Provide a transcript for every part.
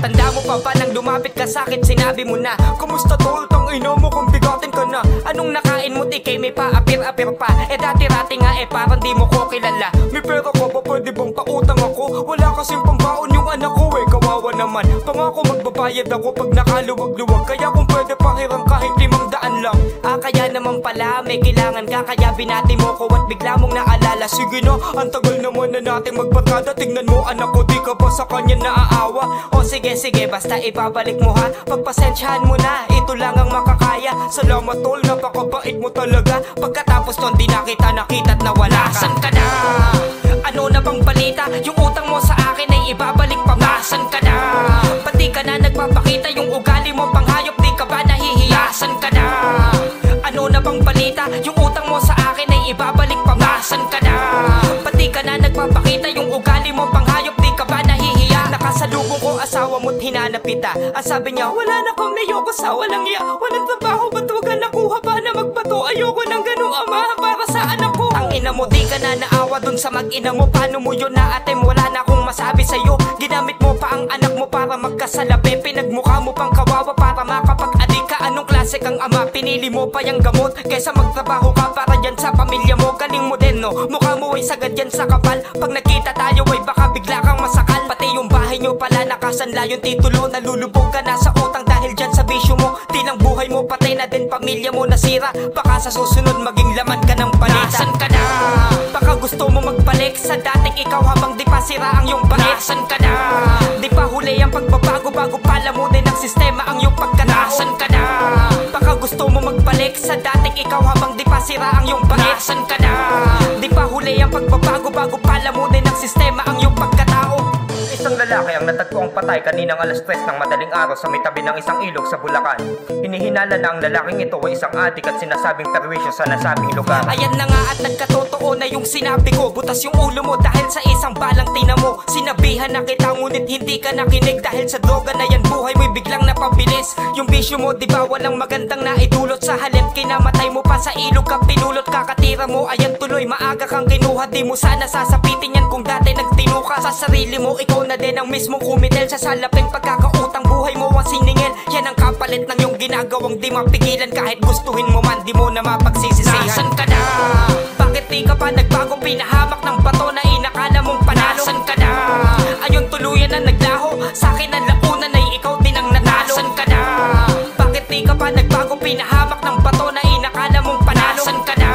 Tanda mo pa ba nang lumapit ka sa'kin, sinabi mo na, kumusta tol, tang ina mo kung bigatin ka na. Anong nakain mo, tikay may paapir-apir pa. Dati-rati nga parang di mo ko kilala. May pera ko ba, pwede bang pautang ako? Wala kasing pambaon yung anak ko kawawa naman. Pangako magbabayad ako pag nakaluwag-luwag. Kaya kung pwede pahiram kahit 500 lang. Kaya naman pala may kailangan ka, kaya binati mo ko at bigla mong naalala. Sige na, ang tagal naman na natin magbarkada. Tingnan mo anak ko, di ka ba sa kanya naaawa? O sige, basta ibabalik mo ha. Pagpasensyahan mo na, ito lang ang makakaya. Salamat tol, napakabait mo talaga. Pagkatapos nun di na kita nakita't nawala ka. Nasaan ka na? Ano na bang balita? Yung utang mo sa akin ay ibabalik pa ba? Nasaan ka na? Pati ka na nagpapakita, yung ugali mo panghayop, di ka ba nahihiya? Nasaan ka na? Ano na bang balita? Yung utang mo sa akin ay ibabalik pa ba? Nasaan ka na? Pati ka na nagpapakita, yung ugali mo panghayop, di ka ba nahihiya? Nakasalubong ko asawa mo't hinanap kita. Ang sabi niya, wala na kami, ayoko sa walang iya. Walang trabaho, ba't huwag ka nakuha pa na magbato? Ayoko ng ganung ama para sa anak ko. Ang ina mo, di ka na naawa dun sa mag-ina mo. Paano mo yun na-atem? Wala na akong masabi sa'yo. Ginamit mo pa ang anak mo para magkasalabi. Pinagmukha mo pang kawawa para makapag-adik ka. Anong klase kang ama? Pinili mo pa yung gamot kaysa magtrabaho ka para dyan sa pamilya mo. Galing mo din no, mukha mo ay sagad yan sa kapal. Pag nakita tayo ay baka bigla kang masakal. Pati yung bahay nyo pala nakasanla yung titulo. Nalulubog ka na sa utang dahil dyan sa bisyo mo. Di lang buhay mo, patay na din pamilya mo nasira. Baka sa susunod maging laman ka ng balita. Nasaan ka na? Baka gusto mo magbalik sa dating ikaw habang di pa sira ang iyong bait. Nasaan ka na? Di pa huli ang pagbabago bago palamunin ng sistema ang iyong pagkatao. Nasaan ka na? Baka gusto mo magbalik sa dating ikaw habang di pa sira ang iyong bait. Nasaan ka na? Di pa huli ang pagbabago bago palamunin ng sistema ang iyong pagkatao. Isang lalaki ang natagpuang patay kaninang alas 3 ng madaling araw sa may tabi ng isang ilog sa Bulacan. Hinihinala na ang lalaking ito ay isang adik at sinasabing perwisyo sa nasabing lugar. Ayan na nga at nagkatotoo na yung sinabi ko. Butas yung ulo mo dahil sa isang balang tina mo. Sinabihan na kita ngunit hindi ka nakinig. Dahil sa droga na yan buhay mo'y biglang napabilis. Yung bisyo mo di ba walang magandang naidulot. Sa halip kinamatay mo pa sa ilog ka pinulot. Kakatira mo ayan tuloy maaga kang kinuha. Di mo sana sasapitin yan kung dati nagtino ka sa sarili mo. Ikaw na din ang mismong kumitel sa salaping pagkakautang. Buhay mo ang siningil, yan ang kapalit ng iyong ginagawang di mapigilan. Kahit gustuhin mo man di mo na mapagsisisihan. Nasaan ka na? Bakit di ka pa nagbago? Pinahamak ng bato na inakala mong panalo. Nasaan ka na? Ayun tuluyan na naglaho. Sa'kin ang lapunan ay ikaw din ang natalo. Nasaan ka na? Bakit di ka pa nagbago? Pinahamak ng bato na inakala mong panalo. Nasaan ka na?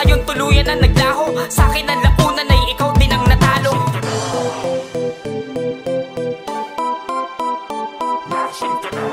Ayun tuluyan na naglaho. Sa'kin ang lapunan ay ikaw din ang natalo. Nasaan ka na?